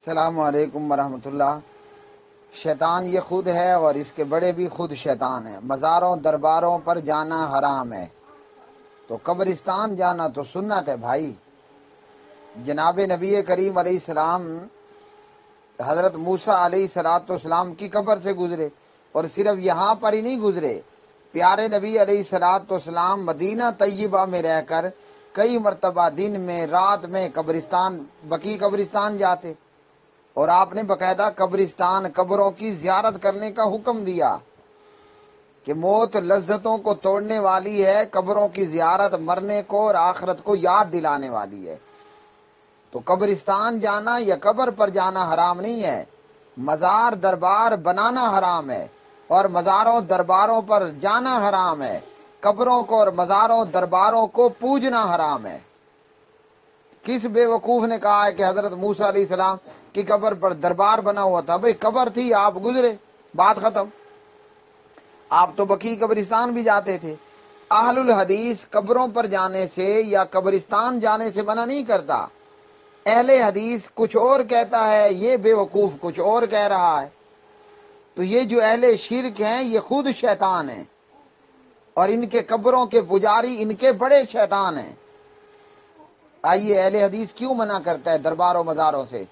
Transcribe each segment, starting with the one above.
السلام علیکم ورحمۃ اللہ۔ شیطان یہ خود ہے اور اس کے بڑے بھی خود شیطان ہیں۔ مزاروں درباروں پر جانا حرام ہے، تو قبرستان جانا تو سنت ہے بھائی۔ جناب نبی کریم علیہ السلام حضرت موسیٰ علیہ السلام کی قبر سے گزرے، اور صرف یہاں پر ہی نہیں گزرے، پیارے نبی علیہ السلام مدینہ طیبہ میں رہ کر کئی مرتبہ دن میں رات میں بقیع قبرستان جاتے، اور آپ نے باقاعدہ قبروں کی زیارت کرنے کا حکم دیا کہ موت لذتوں کو توڑنے والی ہے، قبروں کی زیارت مرنے کو اور آخرت کو یاد دلانے والی ہے۔ تو قبرستان جانا یا قبر پر جانا حرام نہیں ہے، مزار دربار بنانا حرام ہے، اور مزاروں درباروں پر جانا حرام ہے، قبروں کو اور مزاروں درباروں کو پوجنا حرام ہے۔ کس بے وقوف نے کہا ہے کہ حضرت موسیٰ علیہ السلام کی قبر پر دربار بنا ہوا تھا؟ بھئی قبر تھی، آپ گزرے، بات ختم۔ آپ تو بقیع قبرستان بھی جاتے تھے۔ اہل الحدیث قبروں پر جانے سے یا قبرستان جانے سے منع نہیں کرتا۔ اہل حدیث کچھ اور کہتا ہے، یہ بے وقوف کچھ اور کہہ رہا ہے۔ تو یہ جو اہل شرک ہیں یہ خود شیطان ہیں، اور ان کے قبروں کے پجاری ان کے بڑے شیطان ہیں۔ آئیے، اہل حدیث کیوں منع کرتا ہے درباروں مزاروں سے؟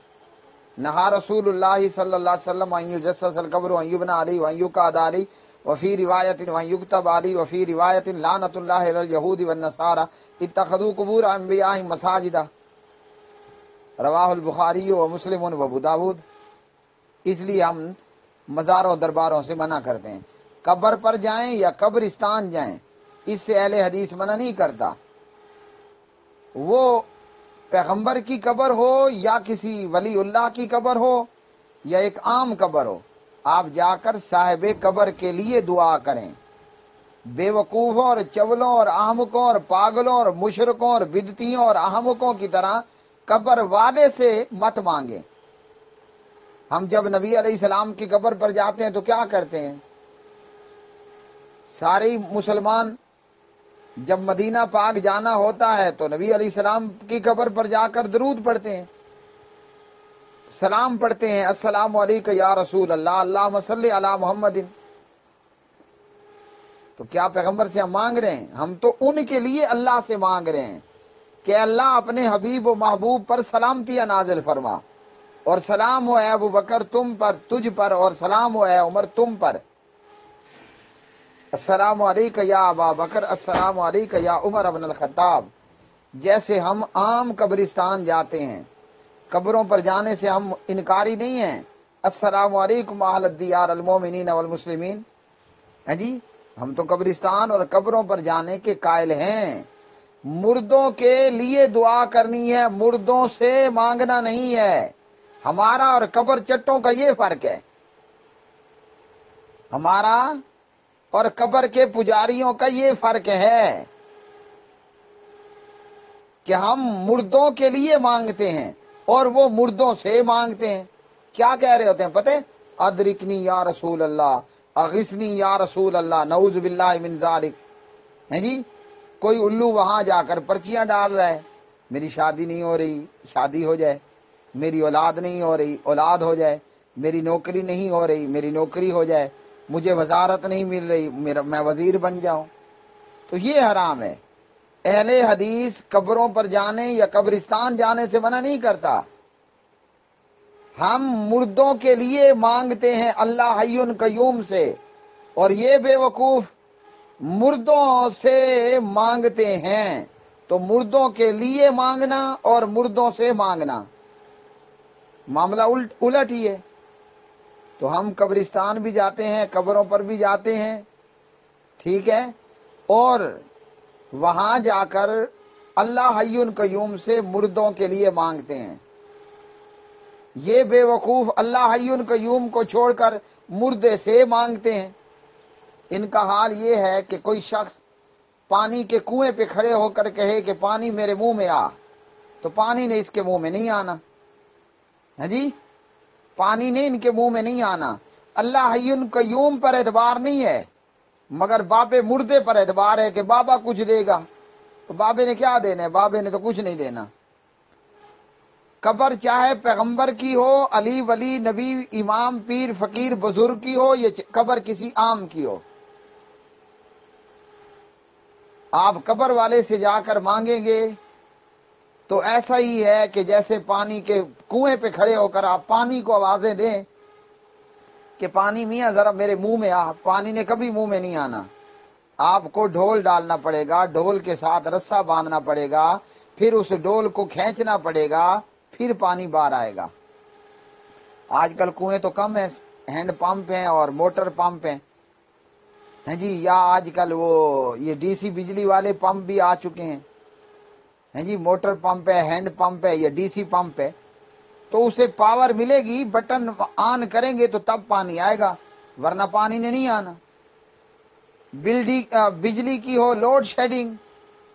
نہا رسول اللہ صلی اللہ علیہ وسلم ان یجسس القبر وان یبنى علیہ وان یقعد علیہ وفی روایت وان یکتب علیہ وفی روایت لعنت اللہ علی الیہود والنصارى اتخذوا قبور انبیائهم مساجدا، رواہ البخاری و مسلم و ابو داود۔ اس لیے ہم مزاروں درباروں سے منع کرتے ہیں۔ قبر پر جائیں یا قبرستان جائیں، اس سے اہل حدیث منع نہیں کرتا۔ وہ پیغمبر کی قبر ہو یا کسی ولی اللہ کی قبر ہو یا ایک عام قبر ہو، آپ جا کر صاحب قبر کے لیے دعا کریں۔ بے وقوفوں اور چولوں اور احمقوں اور پاگلوں اور مشرکوں اور بدعتیوں اور احمقوں کی طرح قبر والے سے مت مانگیں۔ ہم جب نبی علیہ السلام کی قبر پر جاتے ہیں تو کیا کرتے ہیں؟ سارے مسلمان جب مدینہ پاک جانا ہوتا ہے تو نبی علیہ السلام کی قبر پر جا کر درود پڑھتے ہیں، سلام پڑھتے ہیں، السلام علیکم یا رسول اللہ، اللہم صلی علی محمد۔ تو کیا پیغمبر سے ہم مانگ رہے ہیں؟ ہم تو ان کے لیے اللہ سے مانگ رہے ہیں کہ اللہ اپنے حبیب و محبوب پر سلامتیاں نازل فرما، اور سلام ہو اے ابو بکر تم پر، تجھ پر، اور سلام ہو اے عمر تم پر۔ السلام علیکم یا ابا بکر، السلام علیکم یا عمر بن الخطاب۔ جیسے ہم عام قبرستان جاتے ہیں، قبروں پر جانے سے ہم انکاری نہیں ہیں۔ السلام علیکم اہل الدیار المومنین والمسلمین۔ ہاں جی، ہم تو قبرستان اور قبروں پر جانے کے قائل ہیں۔ مردوں کے لیے دعا کرنی ہے، مردوں سے مانگنا نہیں ہے۔ ہمارا اور قبر چٹوں کا یہ فرق ہے، ہمارا اور قبر کے پجاریوں کا یہ فرق ہے کہ ہم مردوں کے لیے مانگتے ہیں اور وہ مردوں سے مانگتے ہیں۔ کیا کہہ رہے ہوتے ہیں پتہ ہے؟ ادرکنی یا رسول اللہ، اغثنی یا رسول اللہ، نعوذ باللہ من ذالک۔ ہیں جی، کوئی الو وہاں جا کر پرچیاں ڈال رہا ہے، میری شادی نہیں ہو رہی، شادی ہو جائے، میری اولاد نہیں ہو رہی، اولاد ہو جائے، میری نوکری نہیں ہو رہی، میری نوکری ہو جائے، مجھے وزارت نہیں مل رہی، میں وزیر بن جاؤں۔ تو یہ حرام ہے۔ اہل حدیث قبروں پر جانے یا قبرستان جانے سے منع نہیں کرتا۔ ہم مردوں کے لیے مانگتے ہیں اللہ حی قیوم سے، اور یہ بے وقوف مردوں سے مانگتے ہیں۔ تو مردوں کے لیے مانگنا اور مردوں سے مانگنا معاملہ الٹ ہی ہے۔ تو ہم قبرستان بھی جاتے ہیں، قبروں پر بھی جاتے ہیں، ٹھیک ہے، اور وہاں جا کر اللہ حی قیوم سے مردوں کے لیے مانگتے ہیں۔ یہ بے وقوف اللہ حی قیوم کو چھوڑ کر مردے سے مانگتے ہیں۔ ان کا حال یہ ہے کہ کوئی شخص پانی کے کنویں پہ کھڑے ہو کر کہے کہ پانی میرے منہ میں آ، تو پانی نے اس کے منہ میں نہیں آنا۔ ہاں جی، پانی نے ان کے منہ میں نہیں آنا۔ اللہ حی قیوم پر اعتبار نہیں ہے، مگر بابے مردے پر اعتبار ہے کہ بابا کچھ دے گا۔ تو بابے نے کیا دینا ہے؟ بابے نے تو کچھ نہیں دینا۔ قبر چاہے پیغمبر کی ہو، علی ولی نبی امام پیر فقیر بزرگ کی ہو، یہ قبر کسی عام کی ہو، آپ قبر والے سے جا کر مانگیں گے تو ایسا ہی ہے کہ جیسے پانی کے کنویں پہ کھڑے ہو کر آپ پانی کو آوازیں دیں کہ پانی میاں ذرا میرے منہ میں آ، پانی نے کبھی منہ میں نہیں آنا، آپ کو ڈھول ڈالنا پڑے گا، ڈھول کے ساتھ رسا باندھنا پڑے گا، پھر اس ڈول کو کھینچنا پڑے گا، پھر پانی باہر آئے گا۔ آج کل کنویں تو کم ہے، ہینڈ پمپ ہیں اور موٹر پمپ ہیں، ہیں جی، یا آج کل وہ یہ ڈی سی بجلی والے پمپ بھی آ چکے ہیں، ہیں جی، موٹر پمپ ہے، ہینڈ پمپ ہے یا ڈی سی پمپ ہے، تو اسے پاور ملے گی، بٹن آن کریں گے تو تب پانی آئے گا، ورنہ پانی نے نہیں آنا۔ بجلی کی ہو لوڈ شیڈنگ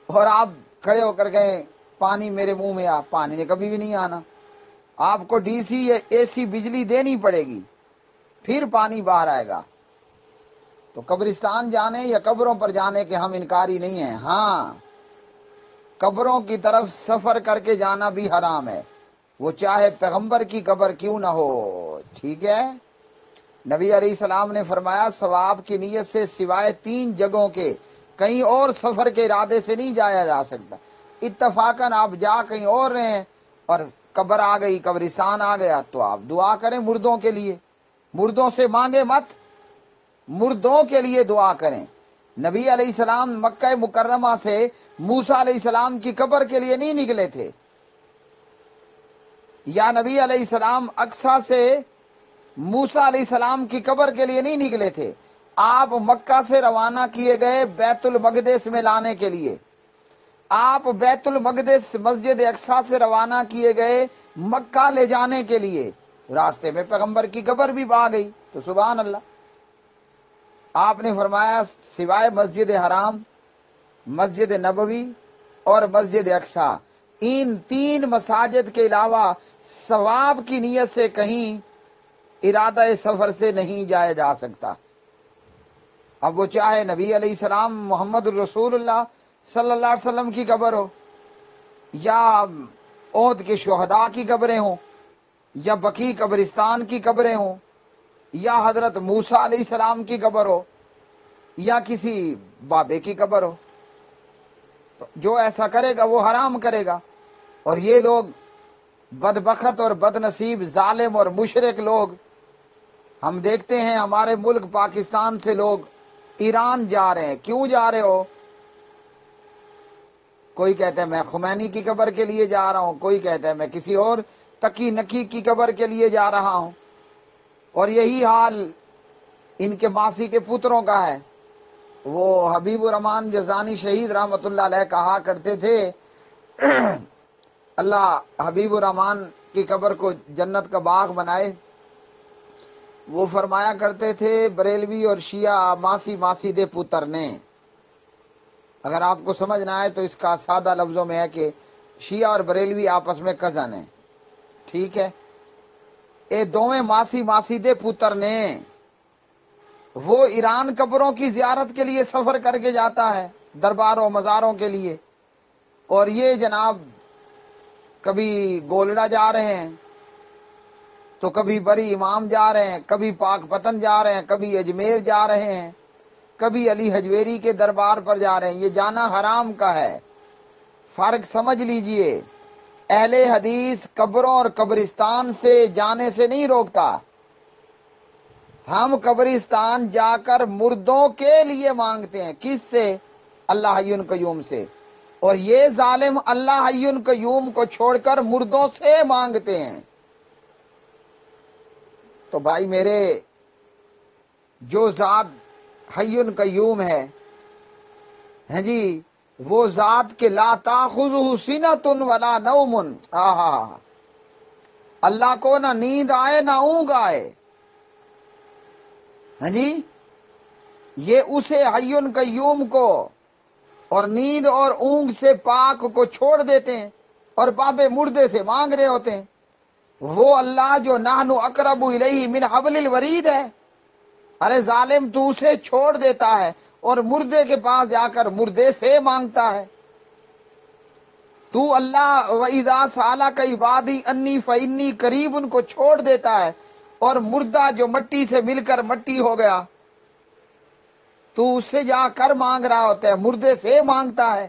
اور آپ کھڑے ہو کر گئے پانی میرے منہ میں آ، پانی نے کبھی بھی نہیں آنا، آپ کو ڈی سی یا اے سی بجلی دینی پڑے گی، پھر پانی باہر آئے گا۔ تو قبرستان جانے یا قبروں پر جانے کے ہم انکاری نہیں ہیں، ہاں قبروں کی طرف سفر کر کے جانا بھی حرام ہے، وہ چاہے پیغمبر کی قبر کیوں نہ ہو، ٹھیک ہے۔ نبی علیہ السلام نے فرمایا ثواب کی نیت سے سوائے 3 جگہوں کے کہیں اور سفر کے ارادے سے نہیں جایا جا سکتا۔ اتفاقاً آپ جا کہیں اور رہے ہیں اور قبر آ گئی، قبرستان آ گیا، تو آپ دعا کریں مردوں کے لیے، مردوں سے مانگے مت، مردوں کے لیے دعا کریں۔ نبی علیہ السلام مکہ مکرمہ سے موسیٰ علیہ السلام کی قبر کے لیے نہیں نکلے تھے، یا نبی علیہ السلام اقصی سے موسیٰ علیہ السلام کی قبر کے لیے نہیں نکلے تھے، آپ مکہ سے روانہ کیے گئے بیت المقدس میں لانے کے لیے، آپ بیت المقدس مسجد اقصی سے روانہ کیے گئے مکہ لے جانے کے لیے، راستے میں پیغمبر کی قبر بھی آ گئی، تو سبحان اللہ۔ آپ نے فرمایا سوائے مسجد حرام، مسجد نبوی اور مسجد اقصی، ان 3 مساجد کے علاوہ ثواب کی نیت سے کہیں ارادہ سفر سے نہیں جایا جا سکتا۔ اب وہ چاہے نبی علیہ السلام محمد الرسول اللہ صلی اللہ علیہ وسلم کی قبر ہو، یا احد کے شہداء کی قبریں ہوں، یا بقیع قبرستان کی قبریں ہوں، یا حضرت موسیٰ علیہ السلام کی قبر ہو، یا کسی بابے کی قبر ہو، جو ایسا کرے گا وہ حرام کرے گا۔ اور یہ لوگ بدبخت اور بد نصیب ظالم اور مشرک لوگ، ہم دیکھتے ہیں ہمارے ملک پاکستان سے لوگ ایران جا رہے ہیں، کیوں جا رہے ہو؟ کوئی کہتا ہے میں خمینی کی قبر کے لیے جا رہا ہوں، کوئی کہتا ہے میں کسی اور تقی نکی کی قبر کے لیے جا رہا ہوں، اور یہی حال ان کے ماسی کے پتروں کا ہے۔ وہ حبیب الرحمان جزانی شہید رحمت اللہ علیہ کہا کرتے تھے، اللہ حبیب الرحمان کی قبر کو جنت کا باغ بنائے۔ وہ فرمایا کرتے تھے بریلوی اور شیعہ ماسی ماسی دے پتر نے۔ اگر آپ کو سمجھ نہ آئے تو اس کا سادہ لفظوں میں ہے کہ شیعہ اور بریلوی آپس میں کزن ہیں، ٹھیک ہے، اے دوویں ماسی ماسی دے پتر نے۔ وہ ایران قبروں کی زیارت کے لیے سفر کر کے جاتا ہے، درباروں مزاروں کے لیے، اور یہ جناب کبھی گولڑا جا رہے ہیں تو کبھی بری امام جا رہے ہیں، کبھی پاک پتن جا رہے ہیں، کبھی اجمیر جا رہے ہیں، کبھی علی حجویری کے دربار پر جا رہے ہیں۔ یہ جانا حرام کا ہے، فرق سمجھ لیجئے۔ اہل حدیث قبروں اور قبرستان سے جانے سے نہیں روکتا، ہم قبرستان جا کر مردوں کے لیے مانگتے ہیں، کس سے؟ اللہ حی قیوم سے، اور یہ ظالم اللہ حی قیوم کو چھوڑ کر مردوں سے مانگتے ہیں۔ تو بھائی میرے، جو ذات حی قیوم ہے جی، وہ ذات کے لا تاخذہ سنۃ ولا نوم، اللہ کو نہ نیند آئے نہ اونگ آئے، ہاں جی، یہ اسے حی قیوم کو اور نیند اور اونگ سے پاک کو چھوڑ دیتے ہیں اور بابے مردے سے مانگ رہے ہوتے ہیں۔ وہ اللہ جو نحن اقرب الیہ من حبل الورید ہے، ارے ظالم تو اسے چھوڑ دیتا ہے اور مردے کے پاس جا کر مردے سے مانگتا ہے۔ تو اللہ وَإِذَا سَأَلَكَ عِبَادِي أَنِّي فَإِنِّي قریب ان کو چھوڑ دیتا ہے، اور مردہ جو مٹی سے مل کر مٹی ہو گیا تو اس سے جا کر مانگ رہا ہوتا ہے، مردے سے مانگتا ہے۔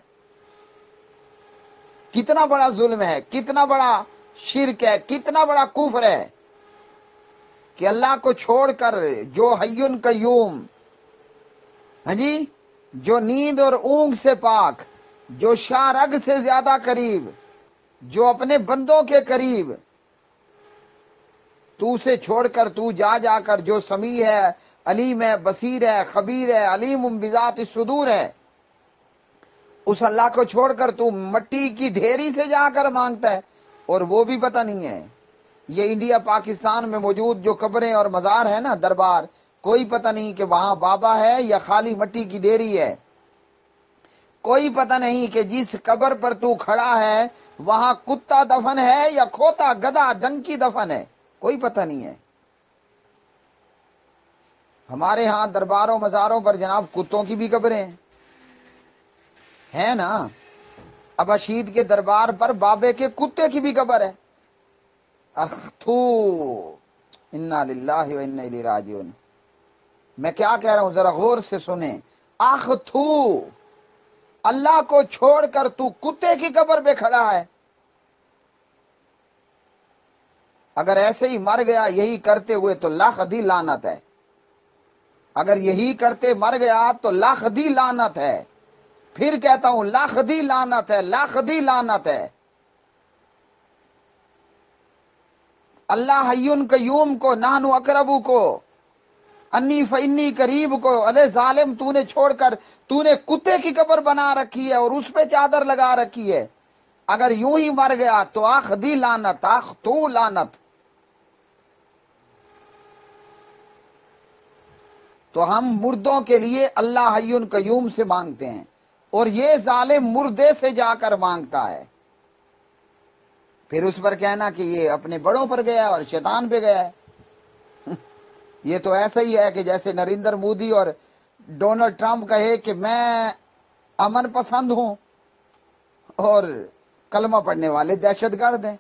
کتنا بڑا ظلم ہے، کتنا بڑا شرک ہے، کتنا بڑا کفر ہے کہ اللہ کو چھوڑ کر جو حی قیوم، ہاں جی، جو نیند اور اونگ سے پاک، جو شارگ سے زیادہ قریب، جو اپنے بندوں کے قریب، تو اسے چھوڑ کر تو جا جا کر جو سمیع ہے، علیم ہے، بصیر ہے، خبیر ہے، علیم بذات الصدور ہے، اس اللہ کو چھوڑ کر تو مٹی کی ڈھیری سے جا کر مانگتا ہے، اور وہ بھی پتہ نہیں ہے۔ یہ انڈیا پاکستان میں موجود جو قبریں اور مزار ہیں نا، دربار، کوئی پتہ نہیں کہ وہاں بابا ہے یا خالی مٹی کی ڈھیری ہے۔ کوئی پتہ نہیں کہ جس قبر پر تو کھڑا ہے وہاں کتا دفن ہے یا کھوتا گدھا ڈنکی دفن ہے، کوئی پتہ نہیں ہے۔ ہمارے ہاں درباروں مزاروں پر جناب کتوں کی بھی قبریں ہیں نا۔ ابا شید کے دربار پر بابے کے کتے کی بھی قبر ہے۔ اخ تھو، انا للہ و انا الیہ راجعون۔ میں کیا کہہ رہا ہوں ذرا غور سے سنیں۔ اخ تھو، اللہ کو چھوڑ کر تو کتے کی قبر پہ کھڑا ہے۔ اگر ایسے ہی مر گیا یہی کرتے ہوئے تو لاکھ دی لعنت ہے۔ اگر یہی کرتے مر گیا تو لاکھ دی لعنت ہے۔ پھر کہتا ہوں لاکھ دی لعنت ہے، لاکھ دی لعنت ہے۔ اللہ حی قیوم کو، نحن اقرب کو، انی فانی قریب کو، ارے ظالم تو نے چھوڑ کر تو نے کتے کی قبر بنا رکھی ہے اور اس پہ چادر لگا رکھی ہے۔ اگر یوں ہی مر گیا تو آخ دی لعنت، آخ تو لعنت۔ تو ہم مردوں کے لیے اللہ حی قیوم سے مانگتے ہیں، اور یہ ظالم مردے سے جا کر مانگتا ہے۔ پھر اس پر کہنا کہ یہ اپنے بڑوں پر گیا اور شیطان پہ گیا ہے۔ یہ تو ایسا ہی ہے کہ جیسے نریندر مودی اور ڈونلڈ ٹرمپ کہے کہ میں امن پسند ہوں اور کلمہ پڑھنے والے دہشت گرد ہیں۔